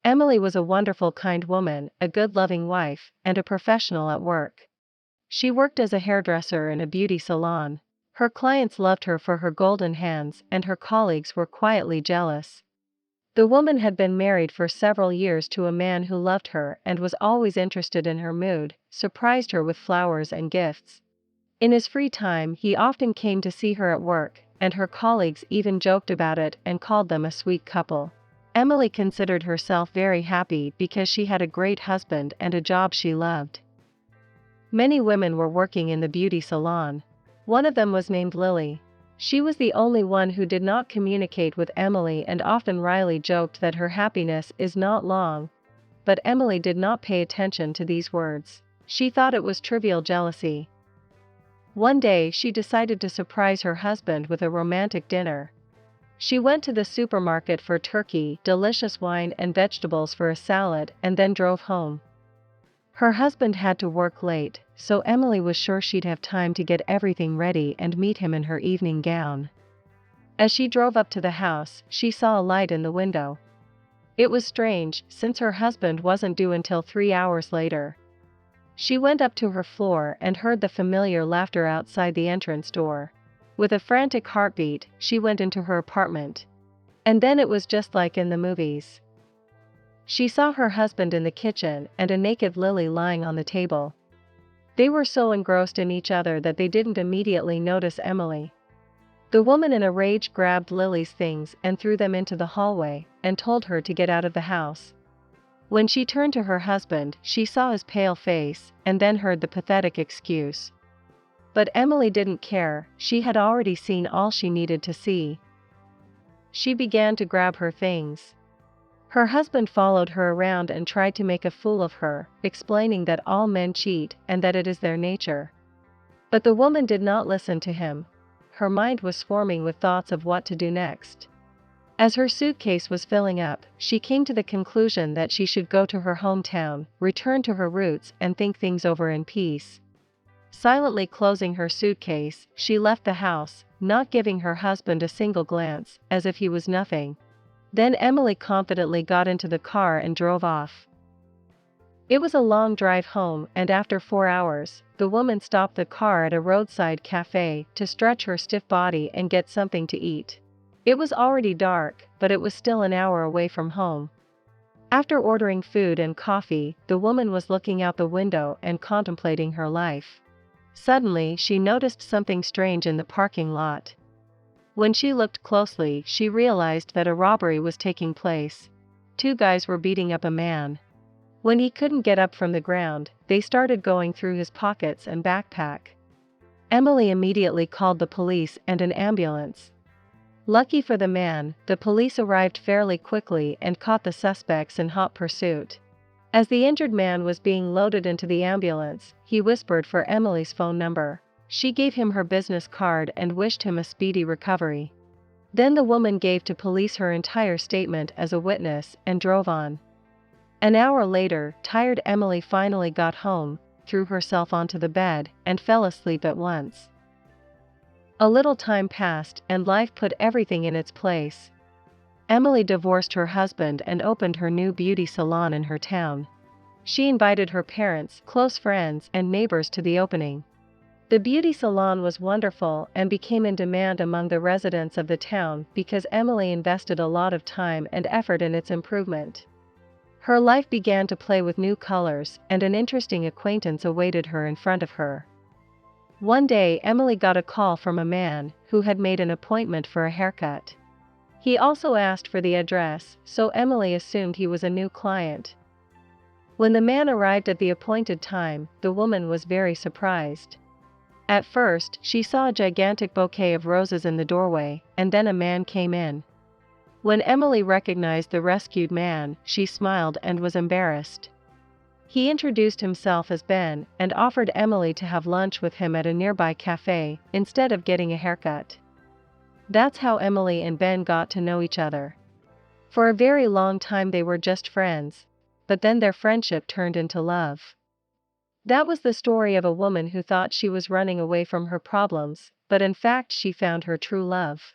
Emily was a wonderful, kind woman, a good, loving wife, and a professional at work. She worked as a hairdresser in a beauty salon. Her clients loved her for her golden hands, and her colleagues were quietly jealous. The woman had been married for several years to a man who loved her and was always interested in her mood, surprised her with flowers and gifts. In his free time, he often came to see her at work, and her colleagues even joked about it and called them a sweet couple. Emily considered herself very happy because she had a great husband and a job she loved. Many women were working in the beauty salon. One of them was named Lily. She was the only one who did not communicate with Emily, and often Riley joked that her happiness is not long. But Emily did not pay attention to these words. She thought it was trivial jealousy. One day she decided to surprise her husband with a romantic dinner. She went to the supermarket for turkey, delicious wine and vegetables for a salad, and then drove home. Her husband had to work late, so Emily was sure she'd have time to get everything ready and meet him in her evening gown. As she drove up to the house, she saw a light in the window. It was strange, since her husband wasn't due until 3 hours later. She went up to her floor and heard the familiar laughter outside the entrance door. With a frantic heartbeat, she went into her apartment. And then it was just like in the movies. She saw her husband in the kitchen and a naked Lily lying on the table. They were so engrossed in each other that they didn't immediately notice Emily. The woman in a rage grabbed Lily's things and threw them into the hallway, and told her to get out of the house. When she turned to her husband, she saw his pale face, and then heard the pathetic excuse. But Emily didn't care, she had already seen all she needed to see. She began to grab her things. Her husband followed her around and tried to make a fool of her, explaining that all men cheat and that it is their nature. But the woman did not listen to him. Her mind was swarming with thoughts of what to do next. As her suitcase was filling up, she came to the conclusion that she should go to her hometown, return to her roots, and think things over in peace. Silently closing her suitcase, she left the house, not giving her husband a single glance, as if he was nothing. Then Emily confidently got into the car and drove off. It was a long drive home, and after 4 hours, the woman stopped the car at a roadside cafe to stretch her stiff body and get something to eat. It was already dark, but it was still an hour away from home. After ordering food and coffee, the woman was looking out the window and contemplating her life. Suddenly, she noticed something strange in the parking lot. When she looked closely, she realized that a robbery was taking place. 2 guys were beating up a man. When he couldn't get up from the ground, they started going through his pockets and backpack. Emily immediately called the police and an ambulance. Lucky for the man, the police arrived fairly quickly and caught the suspects in hot pursuit. As the injured man was being loaded into the ambulance, he whispered for Emily's phone number. She gave him her business card and wished him a speedy recovery. Then the woman gave to police her entire statement as a witness and drove on. An hour later, tired Emily finally got home, threw herself onto the bed, and fell asleep at once. A little time passed, and life put everything in its place. Emily divorced her husband and opened her new beauty salon in her town. She invited her parents, close friends, and neighbors to the opening. The beauty salon was wonderful and became in demand among the residents of the town because Emily invested a lot of time and effort in its improvement. Her life began to play with new colors, and an interesting acquaintance awaited her in front of her. One day Emily got a call from a man who had made an appointment for a haircut. He also asked for the address, so Emily assumed he was a new client. When the man arrived at the appointed time, the woman was very surprised. At first, she saw a gigantic bouquet of roses in the doorway, and then a man came in. When Emily recognized the rescued man, she smiled and was embarrassed. He introduced himself as Ben and offered Emily to have lunch with him at a nearby cafe, instead of getting a haircut. That's how Emily and Ben got to know each other. For a very long time they were just friends, but then their friendship turned into love. That was the story of a woman who thought she was running away from her problems, but in fact she found her true love.